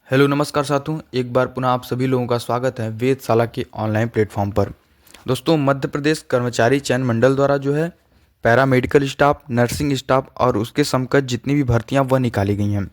Hello नमस्कार साथियों, एक बार पुनः आप सभी लोगों का स्वागत है वेदशाला के ऑनलाइन प्लेटफॉर्म पर। दोस्तों, मध्य प्रदेश कर्मचारी चयन मंडल द्वारा जो है पैरामेडिकल स्टाफ, नर्सिंग स्टाफ और उसके समकक्ष जितनी भी भर्तियां वह निकाली गई हैं।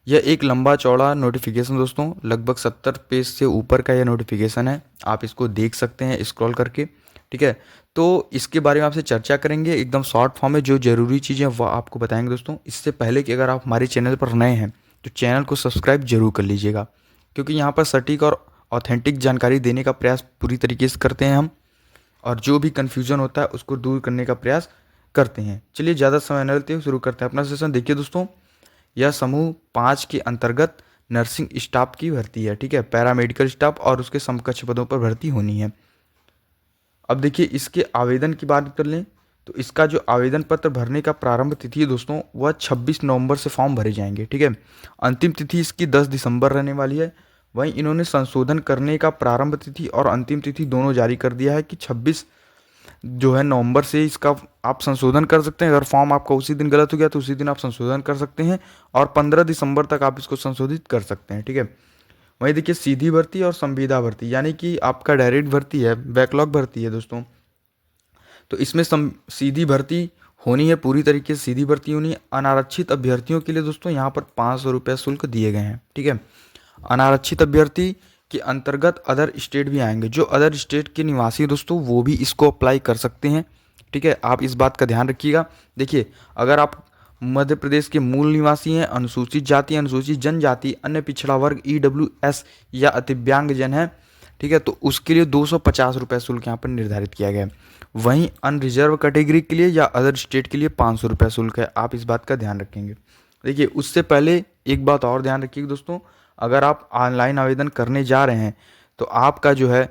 यह एक लंबा चौड़ा नोटिफिकेशन दोस्तों, लगभग 70 पेज से ऊपर का यह नोटिफिकेशन है। आप इसको देख सकते हैं स्क्रॉल करके। ठीक है, तो इसके बारे में आपसे चर्चा करेंगे एकदम शॉर्ट फॉर्म में। जो ज़रूरी चीज़ें वह आपको बताएंगे दोस्तों। इससे पहले कि अगर आप हमारे चैनल पर नए हैं तो चैनल को सब्सक्राइब जरूर कर लीजिएगा, क्योंकि यहाँ पर सटीक और ऑथेंटिक जानकारी देने का प्रयास पूरी तरीके से करते हैं हम, और जो भी कन्फ्यूज़न होता है उसको दूर करने का प्रयास करते हैं। चलिए ज़्यादा समय न लेते हुए शुरू करते हैं अपना सेशन। देखिए दोस्तों, यह समूह 5 के अंतर्गत नर्सिंग स्टाफ की भर्ती है। ठीक है, पैरामेडिकल स्टाफ और उसके समकक्ष पदों पर भर्ती होनी है। अब देखिए, इसके आवेदन की बात कर लें तो इसका जो आवेदन पत्र भरने का प्रारंभ तिथि है दोस्तों, वह 26 नवंबर से फॉर्म भरे जाएंगे। ठीक है, अंतिम तिथि इसकी 10 दिसंबर रहने वाली है। वहीं इन्होंने संशोधन करने का प्रारंभ तिथि और अंतिम तिथि दोनों जारी कर दिया है कि 26 जो है नवंबर से इसका आप संशोधन कर सकते हैं। अगर फॉर्म आपका उसी दिन गलत हो गया तो उसी दिन आप संशोधन कर सकते हैं, और 15 दिसंबर तक आप इसको संशोधित कर सकते हैं। ठीक है, वहीं देखिए सीधी भर्ती और संविदा भर्ती, यानी कि आपका डायरेक्ट भर्ती है, बैकलॉग भर्ती है दोस्तों। तो इसमें सीधी भर्ती होनी है, पूरी तरीके से सीधी भर्ती होनी है। अनारक्षित अभ्यर्थियों के लिए दोस्तों यहाँ पर 500 रुपये शुल्क दिए गए हैं। ठीक है, अनारक्षित अभ्यर्थी के अंतर्गत अदर स्टेट भी आएंगे। जो अदर स्टेट के निवासी दोस्तों वो भी इसको अप्लाई कर सकते हैं। ठीक है, आप इस बात का ध्यान रखिएगा। देखिए, अगर आप मध्य प्रदेश के मूल निवासी हैं, अनुसूचित जाति, अनुसूचित जनजाति, अन्य पिछड़ा वर्ग, EWS या अतिव्यांग जन है, ठीक है, तो उसके लिए 250 रुपये शुल्क यहाँ पर निर्धारित किया गया है। वहीं अनरिजर्व कैटेगरी के लिए या अदर स्टेट के लिए 500 रुपये शुल्क है। आप इस बात का ध्यान रखेंगे। देखिए, उससे पहले एक बात और ध्यान रखिएगा दोस्तों, अगर आप ऑनलाइन आवेदन करने जा रहे हैं तो आपका जो है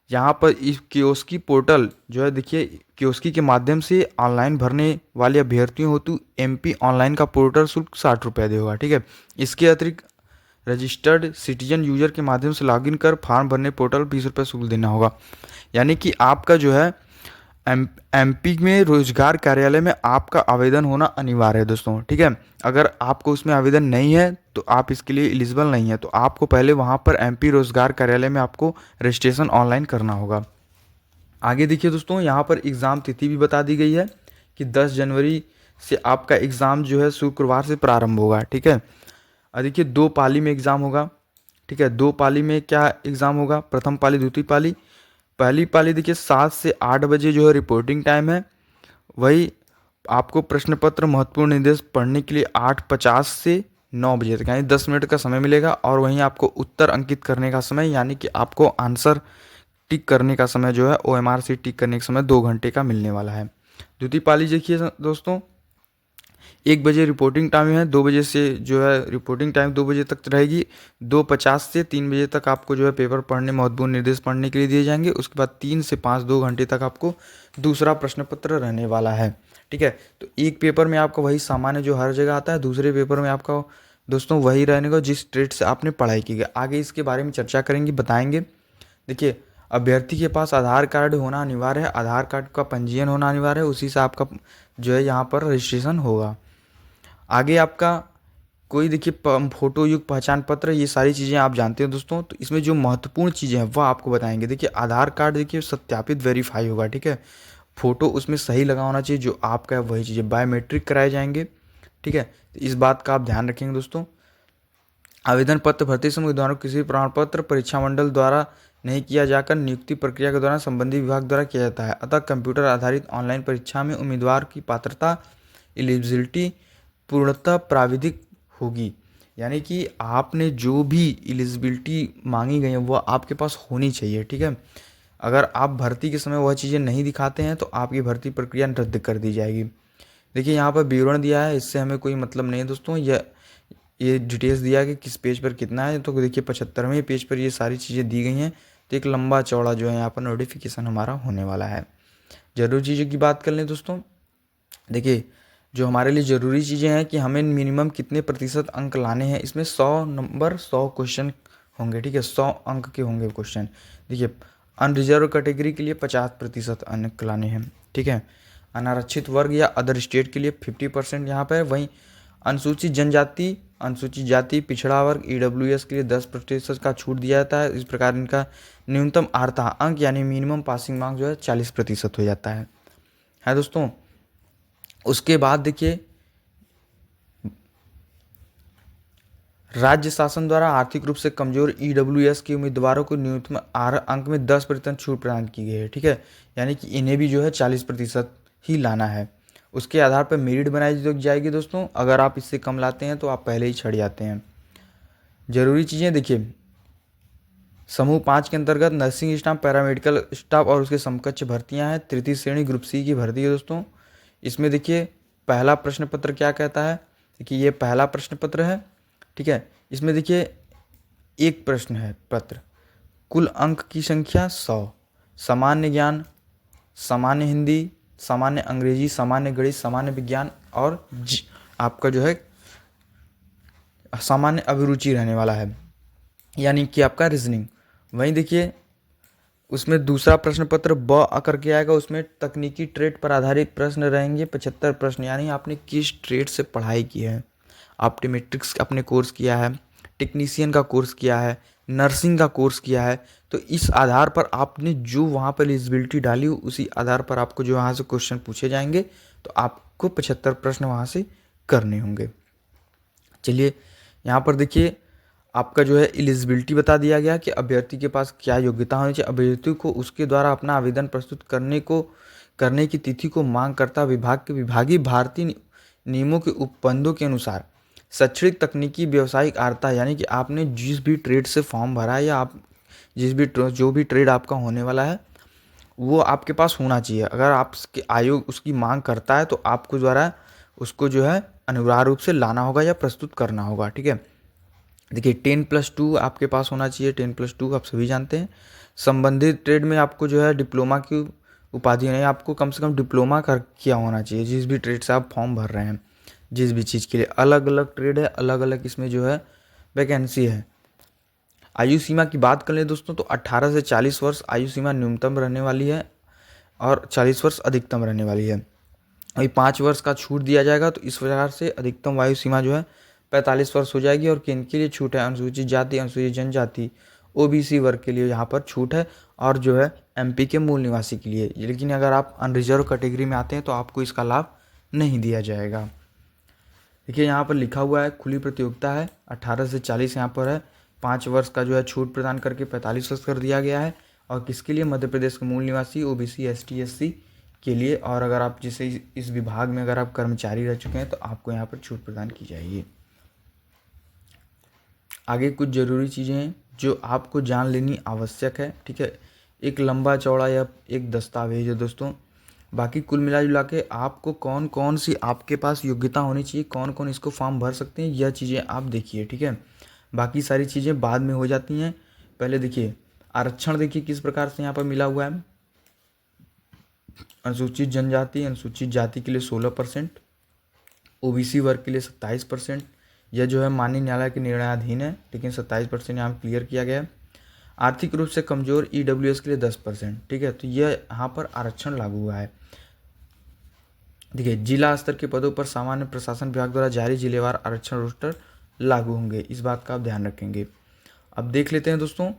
यहाँ पर इस कियोस्की पोर्टल जो है, देखिए कियोस्की के माध्यम से ऑनलाइन भरने वाले अभ्यर्थियों हेतु MP ऑनलाइन का पोर्टल शुल्क 60 रुपये देगा। ठीक है, इसके अतिरिक्त रजिस्टर्ड सिटीजन यूजर के माध्यम से लॉगिन कर फॉर्म भरने पोर्टल 20 रुपये शुल्क देना होगा। यानी कि आपका जो है MP में रोजगार कार्यालय में आपका आवेदन होना अनिवार्य है दोस्तों। ठीक है, अगर आपको उसमें आवेदन नहीं है तो आप इसके लिए एलिजिबल नहीं है, तो आपको पहले वहाँ पर MP रोजगार कार्यालय में आपको रजिस्ट्रेशन ऑनलाइन करना होगा। आगे देखिए दोस्तों, यहाँ पर एग्ज़ाम तिथि भी बता दी गई है कि 10 जनवरी से आपका एग्ज़ाम जो है शुक्रवार से प्रारंभ होगा। ठीक है, और देखिए 2 पाली में एग्ज़ाम होगा। ठीक है, 2 पाली में क्या एग्ज़ाम होगा, प्रथम पाली, द्वितीय पाली। पहली पाली देखिए 7 से 8 बजे जो है रिपोर्टिंग टाइम है। वही आपको प्रश्न पत्र महत्वपूर्ण निर्देश पढ़ने के लिए 8:50 से 9 बजे तक, यानी 10 मिनट का समय मिलेगा। और वहीं आपको उत्तर अंकित करने का समय, यानी कि आपको आंसर टिक करने का समय जो है OMR से टिक करने का समय 2 घंटे का मिलने वाला है। द्वितीय पाली देखिए दोस्तों, 1 बजे रिपोर्टिंग टाइम है, 2 बजे से जो है रिपोर्टिंग टाइम 2 बजे तक रहेगी। 2:50 से 3 बजे तक आपको जो है पेपर पढ़ने, महत्वपूर्ण निर्देश पढ़ने के लिए दिए जाएंगे। उसके बाद 3 से 5 2 घंटे तक आपको दूसरा प्रश्न पत्र रहने वाला है। ठीक है, तो एक पेपर में आपका वही सामान्य जो हर जगह आता है, दूसरे पेपर में आपका दोस्तों वही रहने का जिस स्टेट से आपने पढ़ाई की है। आगे इसके बारे में चर्चा करेंगे, बताएंगे। देखिए, अभ्यर्थी के पास आधार कार्ड होना अनिवार्य है, आधार कार्ड का पंजीयन होना अनिवार्य है, उसी से आपका जो है यहाँ पर रजिस्ट्रेशन होगा। आगे आपका कोई देखिए फोटो युक्त पहचान पत्र, ये सारी चीज़ें आप जानते हैं दोस्तों। तो इसमें जो महत्वपूर्ण चीज़ें हैं वह आपको बताएंगे। देखिए, आधार कार्ड देखिए सत्यापित वेरीफाई होगा। ठीक है, फोटो उसमें सही लगा होना चाहिए, जो आपका है वही चीज़ें बायोमेट्रिक कराए जाएंगे। ठीक है, तो इस बात का आप ध्यान रखेंगे दोस्तों। आवेदन पत्र भरते समय उम्मीदवारों को किसी प्रमाण पत्र परीक्षा मंडल द्वारा नहीं किया जाकर नियुक्ति प्रक्रिया के दौरान संबंधित विभाग द्वारा किया जाता है। अतः कंप्यूटर आधारित ऑनलाइन परीक्षा में उम्मीदवार की पात्रता, एलिजिबिलिटी पूर्णतः प्राविधिक होगी। यानी कि आपने जो भी एलिजिबिलिटी मांगी गई है वह आपके पास होनी चाहिए। ठीक है, अगर आप भर्ती के समय वह चीज़ें नहीं दिखाते हैं तो आपकी भर्ती प्रक्रिया रद्द कर दी जाएगी। देखिए, यहाँ पर विवरण दिया है, इससे हमें कोई मतलब नहीं है दोस्तों। ये डिटेल्स दिया है कि किस पेज पर कितना है। तो देखिए 75वें पेज पर ये सारी चीज़ें दी गई हैं। तो एक लंबा चौड़ा जो है यहाँ पर नोटिफिकेशन हमारा होने वाला है। जरूरी चीज़ों की बात कर लें दोस्तों, देखिए जो हमारे लिए ज़रूरी चीज़ें हैं कि हमें मिनिमम कितने प्रतिशत अंक लाने हैं। इसमें 100 नंबर 100 क्वेश्चन होंगे। ठीक है, 100 अंक के होंगे क्वेश्चन। देखिए, अनरिजर्व कैटेगरी के लिए 50% अंक लाने हैं। ठीक है, अनारक्षित वर्ग या अदर स्टेट के लिए 50% यहाँ पर है। वहीं अनुसूचित जनजाति अनुसूचित जाति, पिछड़ा वर्ग, ईडब्ल्यूएस के लिए 10% का छूट दिया जाता है। इस प्रकार इनका न्यूनतम अर्हता अंक यानी मिनिमम पासिंग मार्क्स जो है 40% हो जाता है दोस्तों। उसके बाद देखिए, राज्य शासन द्वारा आर्थिक रूप से कमजोर ईडब्ल्यूएस के उम्मीदवारों को न्यूनतम अंक में 10% छूट प्रदान की गई है, ठीक है। यानी कि इन्हें भी जो है 40% ही लाना है। उसके आधार पर मेरिट बनाई जाएगी दोस्तों। अगर आप इससे कम लाते हैं तो आप पहले ही छट जाते हैं। जरूरी चीज़ें देखिए, समूह 5 के अंतर्गत नर्सिंग स्टाफ, पैरामेडिकल स्टाफ और उसके समकक्ष भर्तियां हैं। तृतीय श्रेणी ग्रुप सी की भर्ती है दोस्तों। इसमें देखिए पहला प्रश्न पत्र क्या कहता है, देखिए ये पहला प्रश्न पत्र है, ठीक है। इसमें देखिए एक प्रश्न है पत्र, कुल अंक की संख्या 100, सामान्य ज्ञान, सामान्य हिंदी, सामान्य अंग्रेजी, सामान्य गणित, सामान्य विज्ञान और आपका जो है सामान्य अभिरुचि रहने वाला है, यानी कि आपका रीजनिंग। वहीं देखिए उसमें दूसरा प्रश्न पत्र ब करके आएगा, उसमें तकनीकी ट्रेड पर आधारित प्रश्न रहेंगे 75 प्रश्न, यानी आपने किस ट्रेड से पढ़ाई की है। आपने मैट्रिक्स अपने कोर्स किया है, टेक्नीशियन का कोर्स किया है, नर्सिंग का कोर्स किया है, तो इस आधार पर आपने जो वहाँ पर एलिजिबिलिटी डाली उसी आधार पर आपको जो वहाँ से क्वेश्चन पूछे जाएंगे, तो आपको 75 प्रश्न वहाँ से करने होंगे। चलिए यहाँ पर देखिए आपका जो है एलिजिबिलिटी बता दिया गया कि अभ्यर्थी के पास क्या योग्यता होनी चाहिए। अभ्यर्थी को उसके द्वारा अपना आवेदन प्रस्तुत करने की तिथि को मांग करता विभाग के विभागीय भारतीय नियमों के उपबंधों के अनुसार शैक्षणिक तकनीकी व्यावसायिक अर्हता, यानी कि आपने जिस भी ट्रेड से फॉर्म भरा है या आप जो भी ट्रेड आपका होने वाला है वो आपके पास होना चाहिए। अगर आपके आयोग उसकी मांग करता है तो आपको द्वारा उसको जो है अनिवार्य रूप से लाना होगा या प्रस्तुत करना होगा, ठीक है। देखिए 10+2 आपके पास होना चाहिए, 10+2 आप सभी जानते हैं। संबंधित ट्रेड में आपको जो है डिप्लोमा की उपाधि नहीं, आपको कम से कम डिप्लोमा कर किया होना चाहिए जिस भी ट्रेड से आप फॉर्म भर रहे हैं। जिस भी चीज़ के लिए अलग अलग ट्रेड है, अलग अलग इसमें जो है वैकेंसी है। आयु सीमा की बात कर लें दोस्तों तो 18 से 40 वर्ष आयु सीमा न्यूनतम रहने वाली है और 40 वर्ष अधिकतम रहने वाली है। अभी 5 वर्ष का छूट दिया जाएगा, तो इस प्रकार से अधिकतम आयु सीमा जो है 45 वर्ष हो जाएगी। और किन के लिए छूट है, अनुसूचित जाति, अनुसूचित जनजाति, ओबीसी वर्ग के लिए यहाँ पर छूट है, और जो है एमपी के मूल निवासी के लिए। लेकिन अगर आप अनरिजर्व कैटेगरी में आते हैं तो आपको इसका लाभ नहीं दिया जाएगा। देखिए यहाँ पर लिखा हुआ है खुली प्रतियोगिता है, 18 से 40 यहाँ पर है, 5 वर्ष का जो है छूट प्रदान करके 45 वर्ष कर दिया गया है। और किसके लिए, मध्य प्रदेश के मूल निवासी, ओबीसी, एसटी, एससी के लिए। और अगर आप जिसे इस विभाग में अगर आप कर्मचारी रह चुके हैं तो आपको यहाँ पर छूट प्रदान की जाएगी। आगे कुछ ज़रूरी चीज़ें हैं जो आपको जान लेनी आवश्यक है, ठीक है। एक लंबा चौड़ा या एक दस्तावेज है दोस्तों। बाकी कुल मिला जुला के आपको कौन कौन सी आपके पास योग्यता होनी चाहिए, कौन कौन इसको फॉर्म भर सकते हैं, यह चीज़ें आप देखिए, ठीक है। बाकी सारी चीज़ें बाद में हो जाती हैं। पहले देखिए आरक्षण, देखिए किस प्रकार से यहाँ पर मिला हुआ है। अनुसूचित जनजाति, अनुसूचित जाति के लिए 16%, ओबीसी वर्ग के लिए 27%। यह जो है माननीय न्यायालय के निर्णयाधीन है, लेकिन 27% यहाँ क्लियर किया गया है। आर्थिक रूप से कमजोर ईडब्ल्यूएस के लिए 10%, ठीक है। तो यह यहाँ पर आरक्षण लागू हुआ है। देखिए जिला स्तर के पदों पर सामान्य प्रशासन विभाग द्वारा जारी जिलेवार आरक्षण रोस्टर लागू होंगे, इस बात का आप ध्यान रखेंगे। अब देख लेते हैं दोस्तों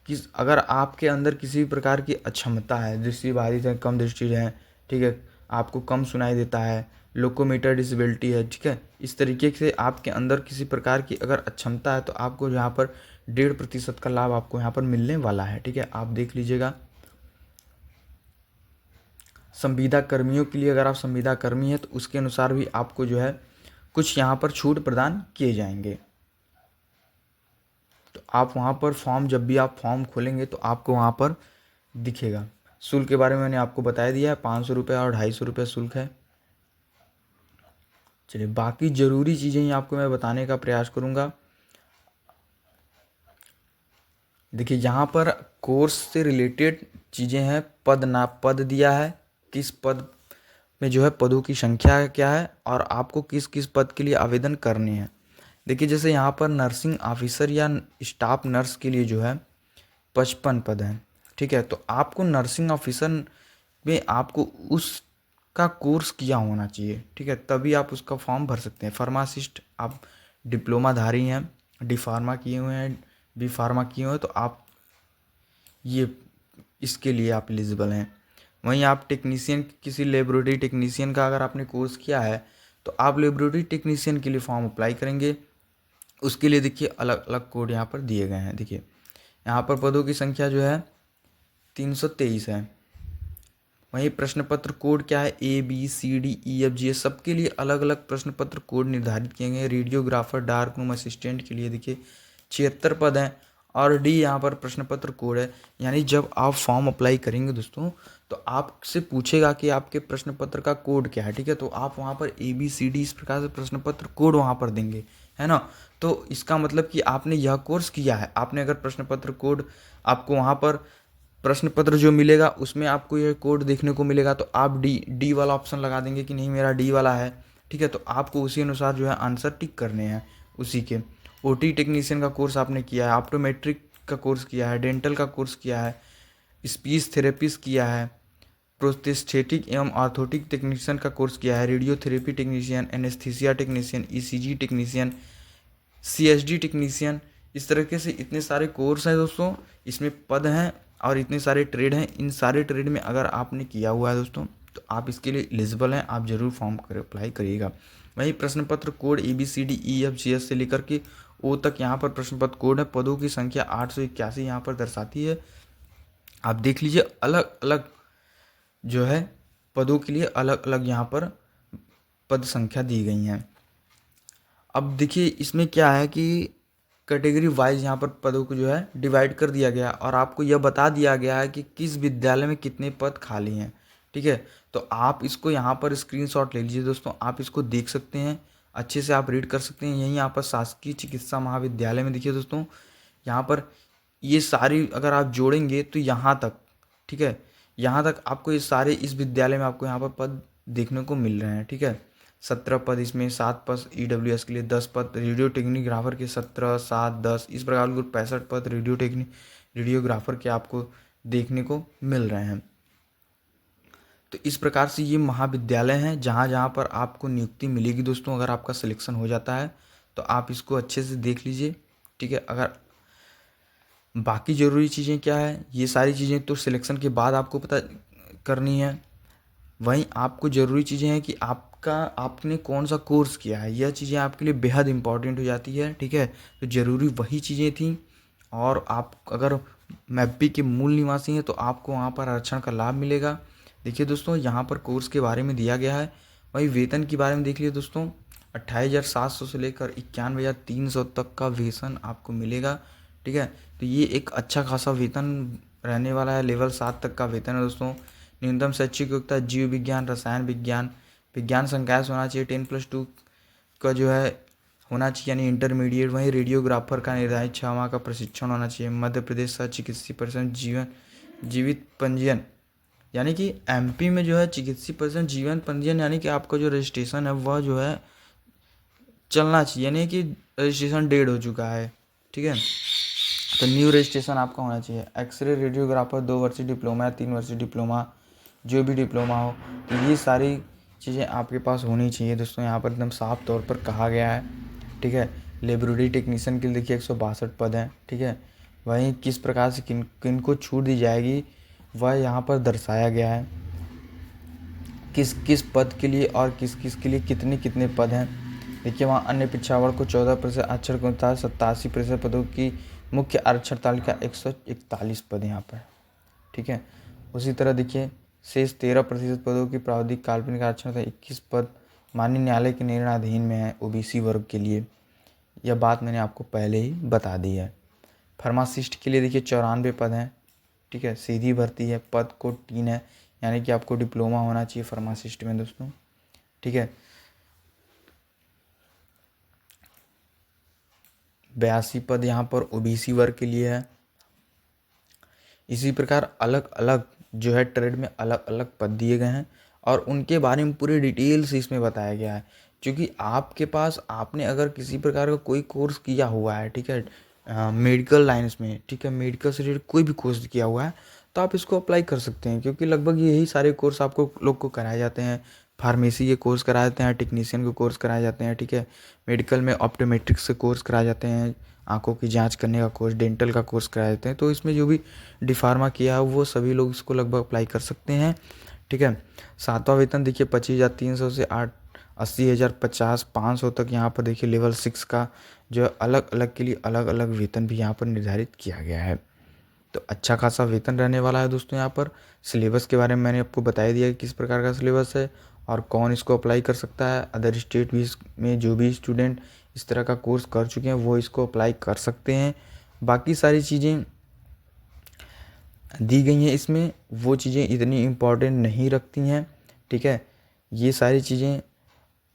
कि अगर आपके अंदर किसी भी प्रकार की अक्षमता है, दृष्टिबाधित है, कम दृष्टि है, ठीक है, आपको कम सुनाई देता है, लोकोमीटर डिसेबिलिटी है, ठीक है, इस तरीके से आपके अंदर किसी प्रकार की अगर अक्षमता है तो आपको यहाँ पर 1.5% का लाभ आपको यहाँ पर मिलने वाला है, ठीक है। आप देख लीजिएगा। संविदा कर्मियों के लिए, अगर आप संविदा कर्मी हैं तो उसके अनुसार भी आपको जो है कुछ यहाँ पर छूट प्रदान किए जाएंगे। तो आप वहाँ पर फॉर्म, जब भी आप फॉर्म खोलेंगे तो आपको वहाँ पर दिखेगा। शुल्क के बारे में मैंने आपको बता दिया है, 500 रुपये और 250 रुपये शुल्क है। चलिए बाकी ज़रूरी चीज़ें ही आपको मैं बताने का प्रयास करूँगा। देखिए यहाँ पर कोर्स से रिलेटेड चीज़ें हैं। पद दिया है, किस पद में जो है पदों की संख्या क्या है और आपको किस किस पद के लिए आवेदन करने हैं। देखिए जैसे यहाँ पर नर्सिंग ऑफिसर या स्टाफ नर्स के लिए जो है 55 पद हैं, ठीक है। तो आपको नर्सिंग ऑफिसर में आपको उसका कोर्स किया होना चाहिए, ठीक है, तभी आप उसका फॉर्म भर सकते हैं। फार्मासिस्ट आप डिप्लोमाधारी हैं, डी फार्मा किए हुए हैं, बी फार्मा किए हुए हैं, तो आप ये इसके लिए आप एलिजिबल हैं। वहीं आप टेक्नीशियन, किसी लेबोरेटरी टेक्नीशियन का अगर आपने कोर्स किया है तो आप लेबोरेटरी टेक्नीशियन के लिए फॉर्म अप्लाई करेंगे। उसके लिए देखिए अलग अलग कोड यहाँ पर दिए गए हैं। देखिए यहाँ पर पदों की संख्या जो है 323 है। वहीं प्रश्न पत्र कोड क्या है, ABCDEFG, सबके लिए अलग अलग प्रश्न पत्र कोड निर्धारित किए गए हैं। रेडियोग्राफर, डार्क रूम असिस्टेंट के लिए देखिए 76 पद हैं और डी यहाँ पर प्रश्न पत्र कोड है। यानी जब आप फॉर्म अप्लाई करेंगे दोस्तों तो आपसे पूछेगा कि आपके प्रश्न पत्र का कोड क्या है, ठीक है, तो आप वहाँ पर ABCD इस प्रकार से प्रश्न पत्र कोड वहाँ पर देंगे, है ना। तो इसका मतलब कि आपने यह कोर्स किया है। आपने अगर प्रश्न पत्र कोड, आपको वहाँ पर प्रश्न पत्र जो मिलेगा उसमें आपको ये कोड देखने को मिलेगा, तो आप डी वाला ऑप्शन लगा देंगे कि नहीं मेरा डी वाला है, ठीक है। तो आपको उसी अनुसार जो है आंसर टिक करने हैं उसी के। OT टेक्नीशियन का कोर्स आपने किया है, ऑप्टोमेट्रिक का कोर्स किया है, डेंटल का कोर्स किया है, स्पीच थेरेपिस्ट किया है, प्रोस्थेटिक एवं ऑर्थोटिक टेक्नीशियन का कोर्स किया है, radiotherapy technician, anaesthesia technician, ECG technician, CSD technician, इस तरीके से इतने सारे कोर्स हैं दोस्तों, इसमें पद हैं और इतने सारे ट्रेड हैं। इन सारे ट्रेड में अगर आपने किया हुआ है दोस्तों तो आप इसके लिए एलिजिबल हैं, आप जरूर फॉर्म अप्लाई करिएगा। वहीं प्रश्न पत्र कोड ABCDEFGH से लेकर के O तक यहाँ पर प्रश्न पत्र कोड है। पदों की संख्या 881 यहाँ पर दर्शाती है। आप देख लीजिए अलग अलग जो है पदों के लिए अलग अलग यहाँ पर पद संख्या दी गई हैं। अब देखिए इसमें क्या है कि कैटेगरी वाइज यहाँ पर पदों को जो है डिवाइड कर दिया गया और आपको यह बता दिया गया है कि किस विद्यालय में कितने पद खाली हैं, ठीक है। तो आप इसको यहाँ पर स्क्रीनशॉट ले लीजिए दोस्तों, आप इसको देख सकते हैं, अच्छे से आप रीड कर सकते हैं। यहीं यहाँ पर शासकीय चिकित्सा महाविद्यालय में देखिए दोस्तों, यहाँ पर ये सारी अगर आप जोड़ेंगे तो यहाँ तक, ठीक है, यहाँ तक आपको ये सारे इस विद्यालय में आपको यहाँ पर पद देखने को मिल रहे हैं, ठीक है। 17 पद, इसमें 7 पद EWS के लिए, 10 पद रेडियो टेक्निग्राफर के, 17, 7, 10, इस प्रकार कुल 65 पद रेडियोग्राफर के आपको देखने को मिल रहे हैं। तो इस प्रकार से ये महाविद्यालय हैं जहाँ जहाँ पर आपको नियुक्ति मिलेगी दोस्तों। अगर आपका सिलेक्शन हो जाता है तो आप इसको अच्छे से देख लीजिए, ठीक है। अगर बाकी ज़रूरी चीज़ें क्या है, ये सारी चीज़ें तो सिलेक्शन के बाद आपको पता करनी है। वहीं आपको ज़रूरी चीज़ें हैं कि आपने कौन सा कोर्स किया है, यह चीज़ें आपके लिए बेहद इंपॉर्टेंट हो जाती है, ठीक है। तो ज़रूरी वही चीज़ें थी। और आप अगर MAPB के मूल निवासी हैं तो आपको वहाँ पर आरक्षण का लाभ मिलेगा। देखिए दोस्तों यहाँ पर कोर्स के बारे में दिया गया है। वहीं वेतन के बारे में देख लीजिए दोस्तों, 28,700 से लेकर 91,300 तक का वेतन आपको मिलेगा, ठीक है। तो ये एक अच्छा खासा वेतन रहने वाला है। लेवल 7 तक का वेतन है दोस्तों। न्यूनतम शैक्षिक योग्यता जीव विज्ञान, रसायन विज्ञान, विज्ञान संकाय से होना चाहिए। 10+2 का जो है होना चाहिए, यानी इंटरमीडिएट। वहीं रेडियोग्राफर का निर्धारित 6 माह का प्रशिक्षण होना चाहिए। मध्य प्रदेश चिकित्सीय परिषद जीवित पंजीयन, यानी कि MP में जो है चिकित्सीय परिषद जीवन पंजीयन, यानी कि आपका जो रजिस्ट्रेशन है वह जो है चलना चाहिए, यानी कि रजिस्ट्रेशन डेड हो चुका है, ठीक है। तो न्यू रजिस्ट्रेशन आपका होना चाहिए। एक्सरे रेडियोग्राफर 2 वर्षीय डिप्लोमा या 3 वर्षीय डिप्लोमा, जो भी डिप्लोमा हो, तो ये सारी चीज़ें आपके पास होनी चाहिए दोस्तों। यहाँ पर एकदम साफ तौर पर कहा गया है, ठीक है। लेबोरेटरी टेक्नीशियन के लिए देखिए 162 पद हैं, ठीक है। वहीं किस प्रकार से किन को छूट दी जाएगी वह यहाँ पर दर्शाया गया है, किस किस पद के लिए और किस किस के लिए कितने कितने पद हैं। देखिए वहाँ अन्य पिछड़ा वर्ग को 14%, आरक्षण को 87% पदों की मुख्य आरक्षण तालिका 141 पद यहाँ पर, ठीक है। उसी तरह देखिए शेष 13% पदों की प्रावधिक काल्पनिक आरक्षण था 21 पद माननीय न्यायालय के निर्णयाधीन में है OBC वर्ग के लिए। यह बात मैंने आपको पहले ही बता दी है। फार्मासिस्ट के लिए देखिए 94 पद हैं, ठीक है, सीधी भर्ती है। पद को 3 है, यानी कि आपको डिप्लोमा होना चाहिए फार्मासिस्ट में दोस्तों, ठीक है। 82 पद यहाँ पर OBC वर्ग के लिए है। इसी प्रकार अलग अलग जो है ट्रेड में अलग अलग पद दिए गए हैं और उनके बारे में पूरी डिटेल से इसमें बताया गया है। क्योंकि आपके पास आपने अगर किसी प्रकार का कोई कोर्स किया हुआ है, ठीक है, मेडिकल लाइन्स में, ठीक है, मेडिकल से रिलेटेड कोई भी कोर्स किया हुआ है तो आप इसको अप्लाई कर सकते हैं, क्योंकि लगभग यही सारे कोर्स आपको लोग को कराए जाते हैं। फार्मेसी के कोर्स कराए जाते हैं, टेक्नीशियन के कोर्स कराए जाते हैं, ठीक है। मेडिकल में ऑप्टोमेट्रिक्स के कोर्स कराए जाते हैं, आँखों की जांच करने का कोर्स, डेंटल का कोर्स कराए जाते हैं। तो इसमें जो भी डिफार्मा किया है वो सभी लोग इसको लगभग अप्लाई कर सकते हैं, ठीक है। 7वां वेतन देखिए 25,300 से 80,000, 50, 500 तक यहाँ पर देखिए लेवल 6 का जो है अलग अलग के लिए अलग अलग वेतन भी यहाँ पर निर्धारित किया गया है। तो अच्छा खासा वेतन रहने वाला है दोस्तों। यहाँ पर सिलेबस के बारे में मैंने आपको बता ही दिया कि किस प्रकार का सिलेबस है और कौन इसको अप्लाई कर सकता है। अदर स्टेट भी में जो भी स्टूडेंट इस तरह का कोर्स कर चुके हैं वो इसको अप्लाई कर सकते हैं। बाकी सारी चीज़ें दी गई हैं इसमें, वो चीज़ें इतनी इम्पोर्टेंट नहीं रखती हैं, ठीक है। ये सारी चीज़ें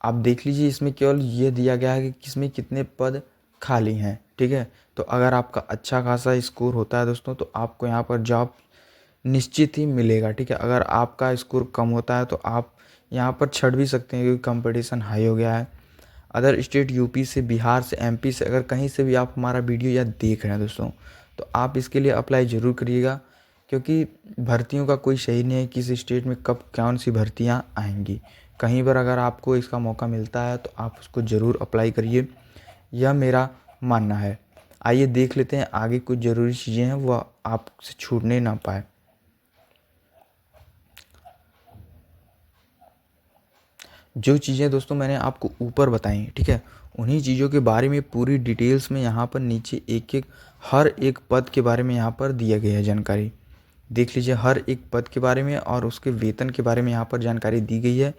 आप देख लीजिए, इसमें केवल ये दिया गया है कि किसमें कितने पद खाली हैं, ठीक है। तो अगर आपका अच्छा खासा स्कोर होता है दोस्तों तो आपको यहाँ पर जॉब निश्चित ही मिलेगा, ठीक है। अगर आपका स्कोर कम होता है तो आप यहाँ पर छट भी सकते हैं क्योंकि कंपटीशन हाई हो गया है। अदर स्टेट यूपी से, बिहार से, एमपी से अगर कहीं से भी आप हमारा वीडियो या देख रहे हैं दोस्तों तो आप इसके लिए अप्लाई ज़रूर करिएगा, क्योंकि भर्तियों का कोई सही नहीं है किस स्टेट में कब कौन सी भर्तियाँ आएंगी। कहीं पर अगर आपको इसका मौका मिलता है तो आप उसको ज़रूर अप्लाई करिए, यह मेरा मानना है। आइए देख लेते हैं आगे कुछ ज़रूरी चीज़ें हैं वह आपसे छूटने ना पाए। जो चीज़ें दोस्तों मैंने आपको ऊपर बताई, ठीक है, उन्हीं चीज़ों के बारे में पूरी डिटेल्स में यहाँ पर नीचे एक एक हर एक पद के बारे में यहाँ पर दिया गया है जानकारी। देख लीजिए हर एक पद के बारे में और उसके वेतन के बारे में यहाँ पर जानकारी दी गई है,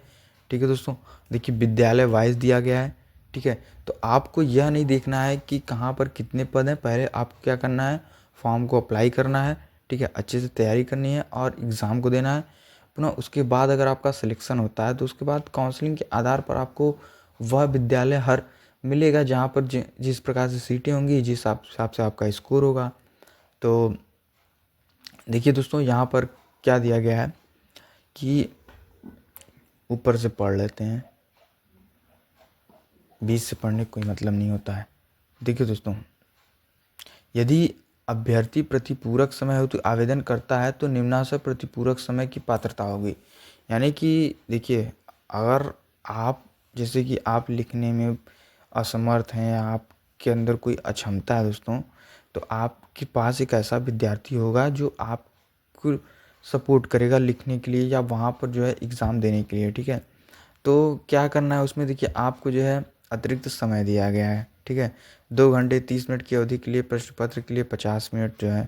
ठीक है दोस्तों। देखिए विद्यालय वाइज दिया गया है, ठीक है। तो आपको यह नहीं देखना है कि कहाँ पर कितने पद हैं, पहले आपको क्या करना है, फॉर्म को अप्लाई करना है, ठीक है, अच्छे से तैयारी करनी है और एग्ज़ाम को देना है। पुनः उसके बाद अगर आपका सिलेक्शन होता है तो उसके बाद काउंसलिंग के आधार पर आपको वह विद्यालय हर मिलेगा जहाँ पर जिस प्रकार से सीटें होंगी, जिस हिसाब से आपका स्कोर होगा। तो देखिए दोस्तों यहाँ पर क्या दिया गया है कि ऊपर से पढ़ लेते हैं, बीच से पढ़ने का कोई मतलब नहीं होता है। देखिए दोस्तों, यदि अभ्यर्थी प्रतिपूरक समय हेतु आवेदन करता है तो निम्नानुसार प्रतिपूरक समय की पात्रता होगी। यानी कि देखिए अगर आप जैसे कि आप लिखने में असमर्थ हैं या आपके अंदर कोई अक्षमता है दोस्तों, तो आपके पास एक ऐसा विद्यार्थी होगा जो आपको सपोर्ट करेगा लिखने के लिए या वहाँ पर जो है एग्ज़ाम देने के लिए, ठीक है। तो क्या करना है उसमें, देखिए आपको जो है अतिरिक्त समय दिया गया है, ठीक है। 2 घंटे 30 मिनट की अवधि के लिए प्रश्न पत्र के लिए 50 मिनट जो है,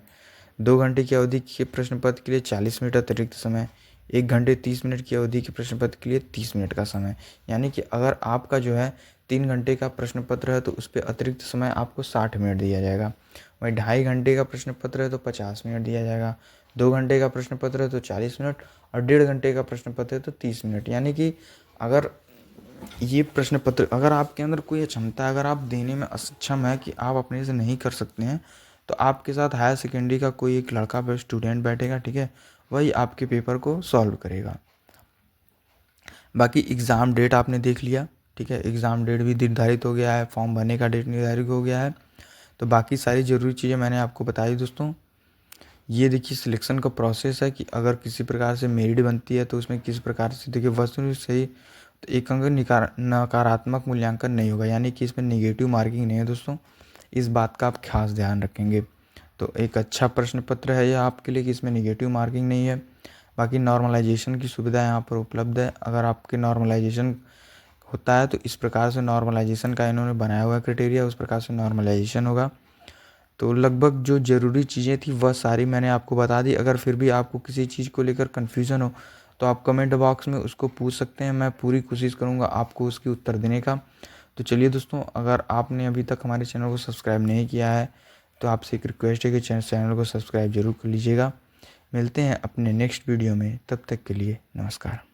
2 घंटे की अवधि के प्रश्न पत्र के लिए 40 मिनट अतिरिक्त समय, 1 घंटे 30 मिनट की अवधि के प्रश्न पत्र के लिए 30 मिनट का समय। यानी कि अगर आपका जो है 3 घंटे का प्रश्न पत्र है तो उस पर अतिरिक्त समय आपको 60 मिनट दिया जाएगा। वहीं 2.5 घंटे का प्रश्न पत्र है तो 50 मिनट दिया जाएगा, 2 घंटे का प्रश्न पत्र है तो 40 मिनट और 1.5 घंटे का प्रश्न पत्र है तो 30 मिनट। यानी कि अगर ये प्रश्न पत्र अगर आपके अंदर कोई क्षमता है, अगर आप देने में असक्षम है कि आप अपने से नहीं कर सकते हैं, तो आपके साथ हायर सेकेंडरी का कोई एक लड़का स्टूडेंट बैठेगा, ठीक है, वही आपके पेपर को सॉल्व करेगा। बाकी एग्ज़ाम डेट आपने देख लिया, ठीक है, एग्ज़ाम डेट भी निर्धारित हो गया है, फॉर्म भरने का डेट निर्धारित हो गया है। तो बाकी सारी ज़रूरी चीज़ें मैंने आपको बताई दोस्तों। ये देखिए सिलेक्शन का प्रोसेस है कि अगर किसी प्रकार से मेरिट बनती है तो उसमें किस प्रकार से, देखिए वस्तु सही तो एक अंक नकारात्मक मूल्यांकन नहीं होगा, यानी कि इसमें नेगेटिव मार्किंग नहीं है दोस्तों, इस बात का आप खास ध्यान रखेंगे। तो एक अच्छा प्रश्न पत्र है यह आपके लिए कि इसमें नेगेटिव मार्किंग नहीं है। बाकी नॉर्मलाइजेशन की सुविधा यहाँ पर उपलब्ध है, अगर आपके नॉर्मलाइजेशन होता है तो इस प्रकार से नॉर्मलाइजेशन का इन्होंने बनाया हुआ क्राइटेरिया, उस प्रकार से नॉर्मलाइजेशन होगा। तो लगभग जो ज़रूरी चीज़ें थी वह सारी मैंने आपको बता दी। अगर फिर भी आपको किसी चीज़ को लेकर कन्फ्यूज़न हो तो आप कमेंट बॉक्स में उसको पूछ सकते हैं, मैं पूरी कोशिश करूँगा आपको उसकी उत्तर देने का। तो चलिए दोस्तों, अगर आपने अभी तक हमारे चैनल को सब्सक्राइब नहीं किया है तो आपसे एक रिक्वेस्ट है कि चैनल को सब्सक्राइब ज़रूर कर लीजिएगा। मिलते हैं अपने नेक्स्ट वीडियो में, तब तक के लिए नमस्कार।